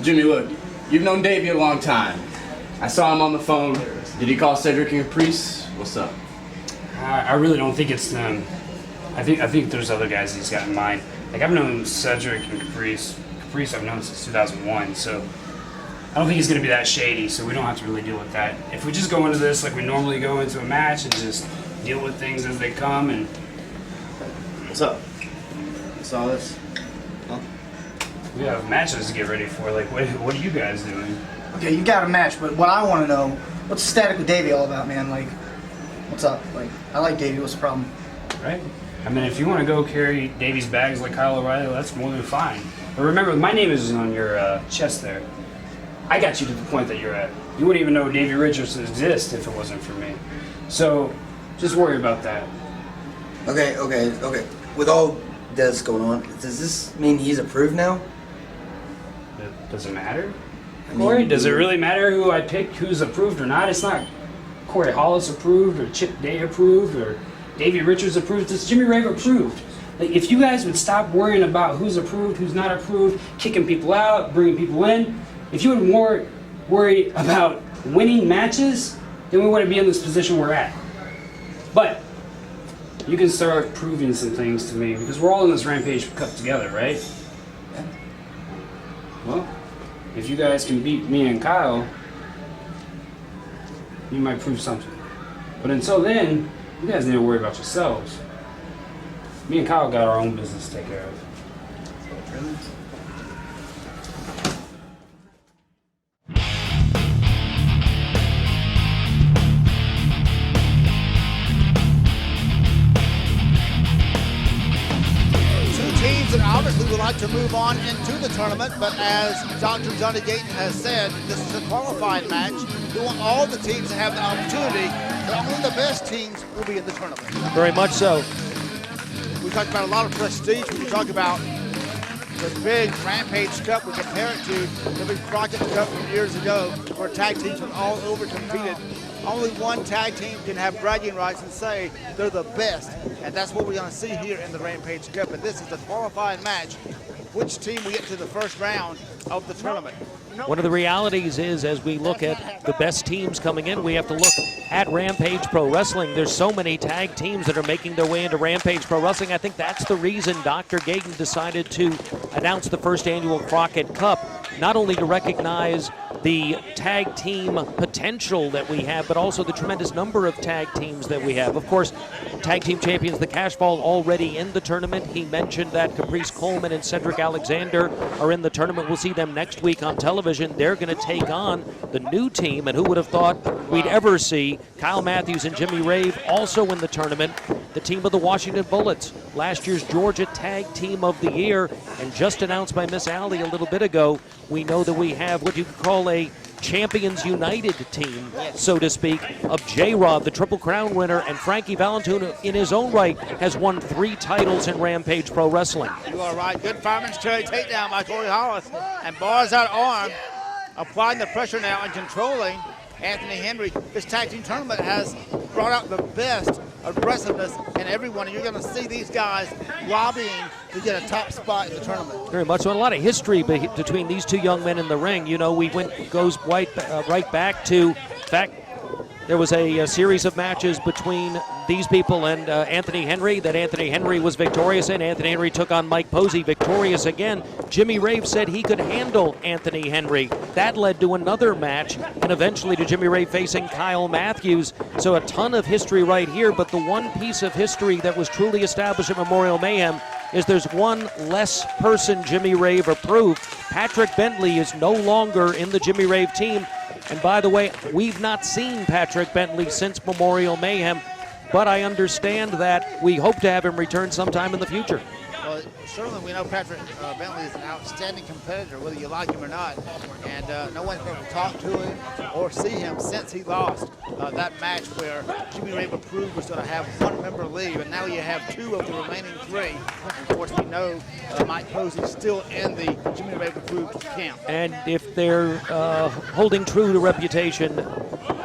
Jimmy, look, you've known Davey a long time. I saw him on the phone. Did he call Cedric and Caprice? What's up? I really don't think it's them. I think there's other guys he's got in mind. Like, I've known Cedric and Caprice. Caprice I've known since 2001, so I don't think he's going to be that shady, so we don't have to really deal with that. If we just go into this like we normally go into a match and just deal with things as they come and... What's up? You saw this? Huh? We have matches to get ready for. Like, what are you guys doing? Okay, you got a match, but what I want to know, what's the static with Davey all about, man? Like, what's up? Like, I like Davey. What's the problem? Right? I mean, if you want to go carry Davey's bags like Kyle O'Reilly, that's more than fine. But remember, my name is on your chest there. I got you to the point that you're at. You wouldn't even know Davey Richards exists if it wasn't for me. So, just worry about that. Okay. With all this going on, does this mean he's approved now? Does it matter? Corey, does it really matter who I pick, who's approved or not? It's not Corey Hollis approved or Chip Day approved or Davey Richards approved. It's Jimmy Rave approved. Like, if you guys would stop worrying about who's approved, who's not approved, kicking people out, bringing people in, if you would more worry about winning matches, then we wouldn't be in this position we're at. But you can start proving some things to me because we're all in this Rampage Cup together, right? Yeah. Well, if you guys can beat me and Kyle, you might prove something. But until then, you guys need to worry about yourselves. Me and Kyle got our own business to take care of. Obviously would like to move on into the tournament, but as Dr. Johnny Gayton has said, this is a qualifying match. We want all the teams to have the opportunity, but only the best teams will be in the tournament. Very much so. We talked about a lot of prestige when you talk about the big Rampage Cup. We compare it to the big Crockett Cup from years ago, where tag teams were all over competed. Only one tag team can have bragging rights and say they're the best. And that's what we're going to see here in the Rampage Cup. And this is the qualifying match. Which team will get to the first round of the tournament? One of the realities is, as we look at the best teams coming in, we have to look at Rampage Pro Wrestling. There's so many tag teams that are making their way into Rampage Pro Wrestling. I think that's the reason Dr. Gayton decided to announce the first annual Crockett Cup, not only to recognize the tag team potential that we have, but also the tremendous number of tag teams that we have. Of course, tag team champions, the Cashfall, already in the tournament. He mentioned that Caprice Coleman and Cedric Alexander are in the tournament. We'll see them next week on television. They're going to take on the new team, and who would have thought we'd ever see Kyle Matthews and Jimmy Rave also in the tournament, the team of the Washington Bullets, last year's Georgia Tag Team of the Year, and just announced by Miss Allie a little bit ago, we know that we have what you could call a Champions United team, so to speak, of JRA, the Triple Crown winner, and Frankie Valentino in his own right has won 3 titles in Rampage Pro Wrestling. You are right. Good fireman's carry takedown by Corey Hollis, and bars that arm, applying the pressure now and controlling Anthony Henry. This tag team tournament has brought out the best aggressiveness in everyone, and you're going to see these guys lobbying to get a top spot in the tournament. Very much so, and a lot of history between these two young men in the ring. You know, goes right back to, in fact, there was a series of matches between these people and Anthony Henry that Anthony Henry was victorious in. Anthony Henry took on Mike Posey, victorious again. Jimmy Rave said he could handle Anthony Henry. That led to another match, and eventually to Jimmy Rave facing Kyle Matthews. So a ton of history right here, but the one piece of history that was truly established at Memorial Mayhem is there's one less person Jimmy Rave approved. Patrick Bentley is no longer in the Jimmy Rave team. And by the way, we've not seen Patrick Bentley since Memorial Mayhem, but I understand that we hope to have him return sometime in the future. Well, certainly we know Patrick Bentley is an outstanding competitor, whether you like him or not. And no one's been able to talk to him or see him since he lost that match where Jimmy Rave approved was going to have 1 member leave, and now you have 2 of the remaining 3. And of course, we know Mike Posey is still in the Jimmy Rave approved camp. And if they're holding true to reputation,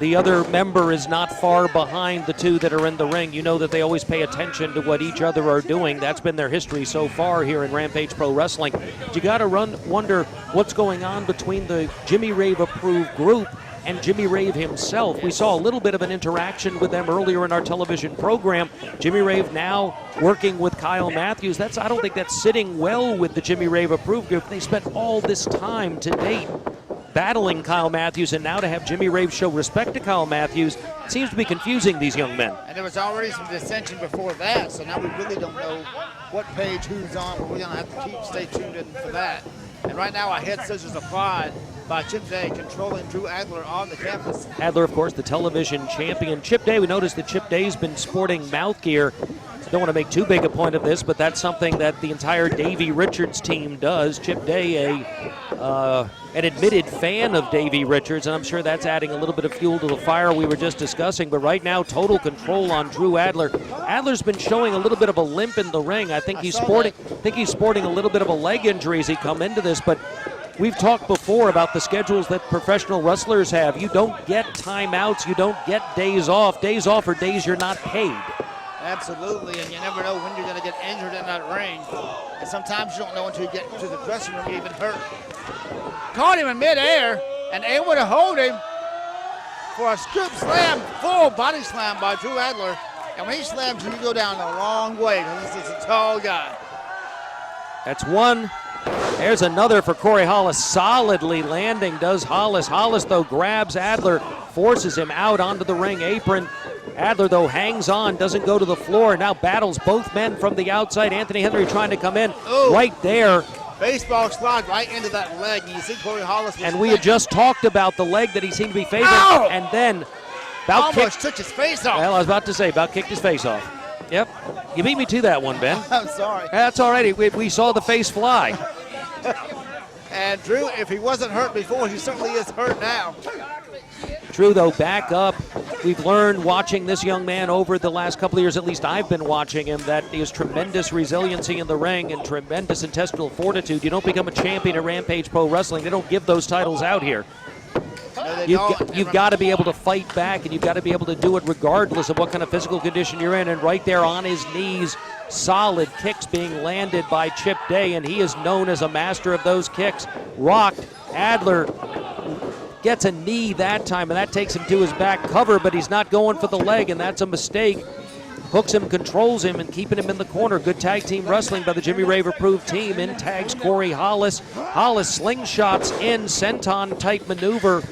the other member is not far behind the two that are in the ring. You know that they always pay attention to what each other are doing. That's been their history so far here in Rampage Pro Wrestling. You got to wonder what's going on between the Jimmy Rave approved group and Jimmy Rave himself. We saw a little bit of an interaction with them earlier in our television program. Jimmy Rave now working with Kyle Matthews. I don't think that's sitting well with the Jimmy Rave approved group. They spent all this time to date battling Kyle Matthews, and now to have Jimmy Rave show respect to Kyle Matthews seems to be confusing these young men. And there was already some dissension before that, so now we really don't know what page who's on, but we're going to have to stay tuned in for that. And right now, a head scissors applied by Chip Day, controlling Drew Adler on the campus. Adler, of course, the television champion. Chip Day, we noticed that Chip Day's been sporting mouth gear. Don't want to make too big a point of this, but that's something that the entire Davey Richards team does. Chip Day, an admitted fan of Davey Richards, and I'm sure that's adding a little bit of fuel to the fire we were just discussing. But right now, total control on Drew Adler. Adler's been showing a little bit of a limp in the ring. I think he's sporting a little bit of a leg injury as he come into this, but we've talked before about the schedules that professional wrestlers have. You don't get timeouts, you don't get days off. Days off are days you're not paid. Absolutely, and you never know when you're going to get injured in that ring. And sometimes you don't know until you get to the dressing room you're even hurt. Caught him in midair and able to hold him for a scoop slam, full body slam by Drew Adler. And when he slams you, you go down a long way because this is a tall guy. That's one. There's another for Corey Hollis. Solidly landing does Hollis. Hollis, though, grabs Adler, forces him out onto the ring apron. Adler, though, hangs on, doesn't go to the floor, now battles both men from the outside. Anthony Henry trying to come in. Ooh. Right there. Baseball slide right into that leg, and you see Corey Hollis. And we had just talked about the leg that he seemed to be favoring. Ow! And then almost took his face off. Well, I was about to say, about kicked his face off. Yep. You beat me to that one, Ben. I'm sorry. That's all right. We saw the face fly. And Drew, if he wasn't hurt before, he certainly is hurt now. Drew, though, back up. We've learned watching this young man over the last couple of years, at least I've been watching him, that he has tremendous resiliency in the ring and tremendous intestinal fortitude. You don't become a champion at Rampage Pro Wrestling. They don't give those titles out here. No, you've got to be able to fight back, and you've got to be able to do it regardless of what kind of physical condition you're in. And right there on his knees, solid kicks being landed by Chip Day, and he is known as a master of those kicks. Rocked. Adler gets a knee that time, and that takes him to his back cover, but he's not going for the leg, and that's a mistake. Hooks him, controls him, and keeping him in the corner. Good tag team wrestling by the Jimmy Rave approved team. In tags Corey Hollis. Hollis slingshots in, senton type maneuver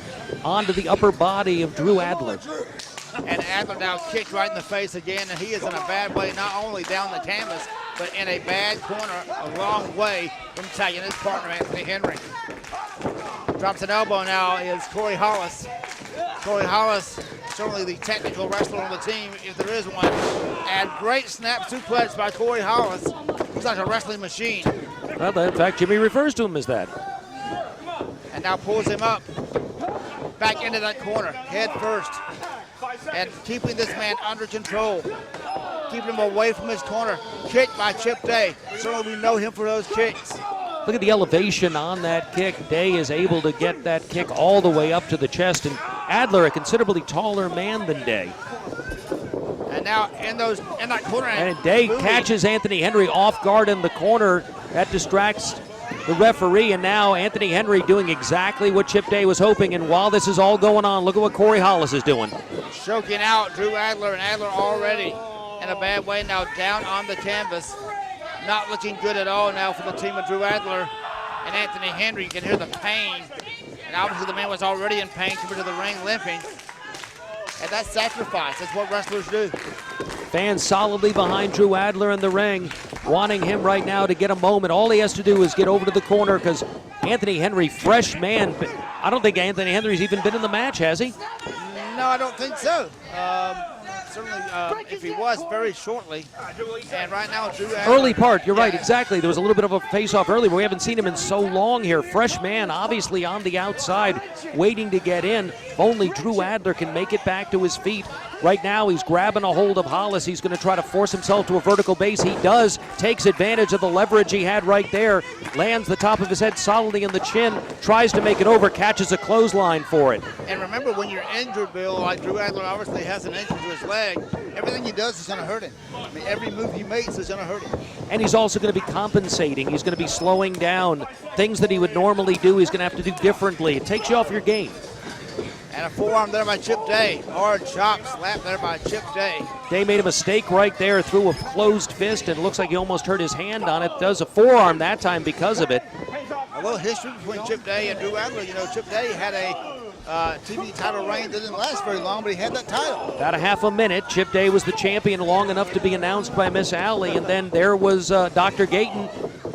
onto the upper body of Drew Adler. And Adler now kicked right in the face again, and he is in a bad way, not only down the canvas, but in a bad corner, a long way from tagging his partner, Anthony Henry. Drops an elbow now is Corey Hollis. Corey Hollis, certainly the technical wrestler on the team, if there is one. And great snap suplex by Corey Hollis. He's like a wrestling machine. Well, in fact, Jimmy refers to him as that. And now pulls him up, back into that corner, head first. And keeping this man under control. Keeping him away from his corner. Kick by Chip Day. Certainly we know him for those kicks. Look at the elevation on that kick. Day is able to get that kick all the way up to the chest, and Adler, a considerably taller man than Day. And now in that corner. And Day catches Anthony Henry off guard in the corner. That distracts the referee, and now Anthony Henry doing exactly what Chip Day was hoping. And while this is all going on, look at what Corey Hollis is doing. Choking out Drew Adler, and Adler already in a bad way now, down on the canvas. Not looking good at all now for the team of Drew Adler and Anthony Henry. You can hear the pain. And obviously the man was already in pain, coming to the ring limping. And that's sacrifice. That's what wrestlers do. Fans solidly behind Drew Adler in the ring, wanting him right now to get a moment. All he has to do is get over to the corner, because Anthony Henry, fresh man. I don't think Anthony Henry's even been in the match, has he? No, I don't think so. Certainly, if he was, very shortly. And right now, Drew Adler. Early part, you're right, exactly. There was a little bit of a face-off early, but we haven't seen him in so long here. Fresh man, obviously on the outside, waiting to get in. If only Drew Adler can make it back to his feet, Right now, he's grabbing a hold of Hollis. He's going to try to force himself to a vertical base. He does. Takes advantage of the leverage he had right there. Lands the top of his head solidly in the chin. Tries to make it over. Catches a clothesline for it. And remember, when you're injured, Bill, like Drew Adler obviously has an injury to his leg, everything he does is going to hurt him. I mean, every move he makes is going to hurt him. And he's also going to be compensating. He's going to be slowing down. Things that he would normally do, he's going to have to do differently. It takes you off your game. And a forearm there by Chip Day. Hard chop slap there by Chip Day. Day made a mistake right there, threw a closed fist, and it looks like he almost hurt his hand on it. Does a forearm that time because of it. A little history between Chip Day and Drew Adler. You know, Chip Day had a TV title reign that didn't last very long, but he had that title. About a half a minute. Chip Day was the champion long enough to be announced by Miss Alley, and then there was Dr. Gayton.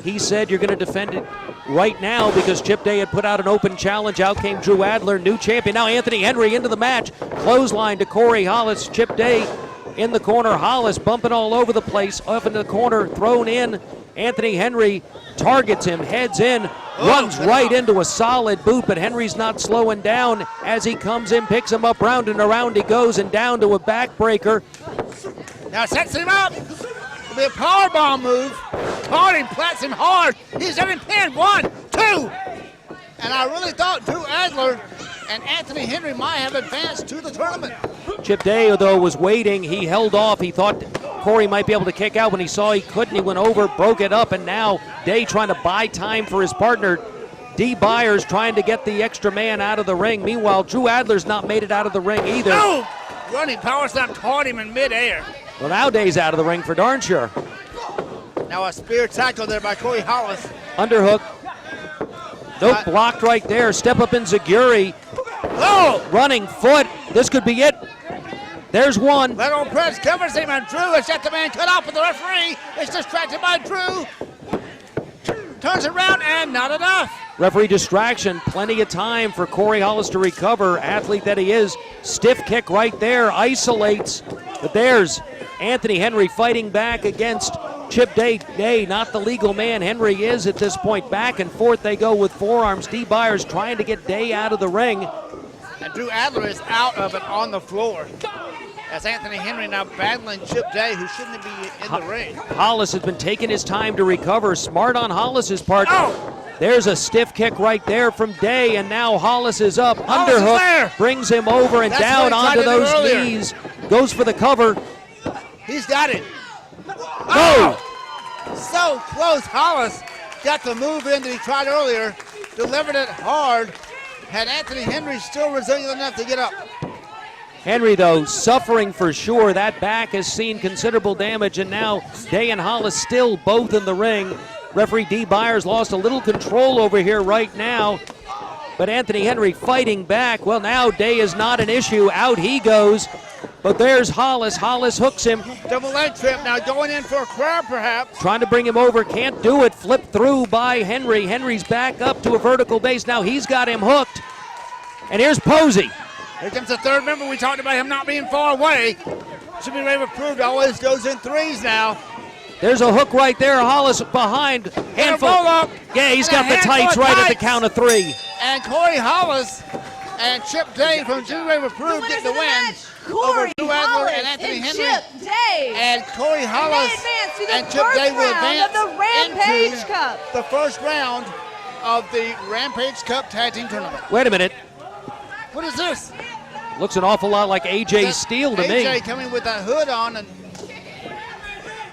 He said, you're going to defend it right now because Chip Day had put out an open challenge. Out came Drew Adler, new champion. Now Anthony Henry into the match. Clothesline to Corey Hollis. Chip Day in the corner. Hollis bumping all over the place. Up into the corner, thrown in. Anthony Henry targets him, heads in, runs right into a solid boot, but Henry's not slowing down as he comes in, picks him up, round and around he goes, and down to a backbreaker. Now sets him up. It'll be a powerbomb move. Caught him, plats him hard. He's in him pinned. 1, 2. And I really thought Drew Adler and Anthony Henry might have advanced to the tournament. Chip Day, though, was waiting. He held off. He thought Corey might be able to kick out. When he saw he couldn't, he went over, broke it up, and now Day trying to buy time for his partner. Dee Byers trying to get the extra man out of the ring. Meanwhile, Drew Adler's not made it out of the ring either. No! Running power slam caught him in midair. Well, now Day's out of the ring for darn sure. Now a spear tackle there by Corey Hollis. Underhook. Nope, blocked right there. Step up in Zaguri. Oh! Running foot. This could be it. There's one. That old press covers him, and Drew has got the man cut off, but the referee is distracted by Drew. Turns around, and not enough. Referee distraction. Plenty of time for Corey Hollis to recover. Athlete that he is. Stiff kick right there. Isolates. But there's Anthony Henry fighting back against Chip Day. Day, not the legal man. Henry is at this point. Back and forth they go with forearms. Dee Byers trying to get Day out of the ring. And Drew Adler is out of it on the floor. As Anthony Henry now battling Chip Day, who shouldn't be in the ring. Hollis has been taking his time to recover. Smart on Hollis's part. Oh! There's a stiff kick right there from Day, and now Hollis is up. Hollis is Underhook there. brings him over and That's down what he tried onto to do those earlier. knees. Goes for the cover. He's got it. No! Oh! So close. Hollis got the move in that he tried earlier. Delivered it hard. Had Anthony Henry still resilient enough to get up. Henry, though, suffering for sure. That back has seen considerable damage, and now Day and Hollis still both in the ring. Referee Dee Byers lost a little control over here right now, but Anthony Henry fighting back. Well, now Day is not an issue. Out he goes, but there's Hollis. Hollis hooks him. Double leg trip now, going in for a crab perhaps. Trying to bring him over, can't do it. Flipped through by Henry. Henry's back up to a vertical base. Now he's got him hooked. And here's Posey. Here comes the third member. We talked about him not being far away. Should be Rave approved. Always goes in threes now. There's a hook right there. Hollis behind. Handful. roll up. Yeah, he's And got a the handful tights of right at the tights. count of 3. And Corey Hollis and Chip Day from Drew Rave approved get the win over Drew Adler and Anthony Henry. Chip Day. And Corey Hollis and Chip Day will advance of the Rampage into Cup. the first round of the Rampage Cup Tag Team Tournament. Wait a minute. What is this? Looks an awful lot like AJ That's Steele to AJ me. coming with that hood on. And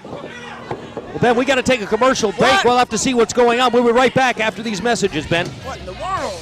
Well, Ben, we got to take a commercial break. What? We'll have to see what's going on. We'll be right back after these messages, Ben. what in the world?